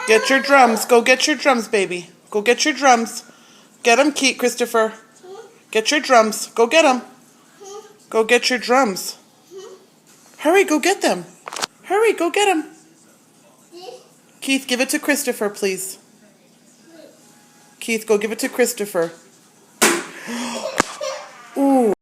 Get your drums. Go get your drums, baby. Go get your drums. Get them, Keith, Christopher. Get your drums. Go get them. Go get your drums. Hurry, go get them. Hurry, go get them. Keith, give it to Christopher, please. Keith, go give it to Christopher. Ooh.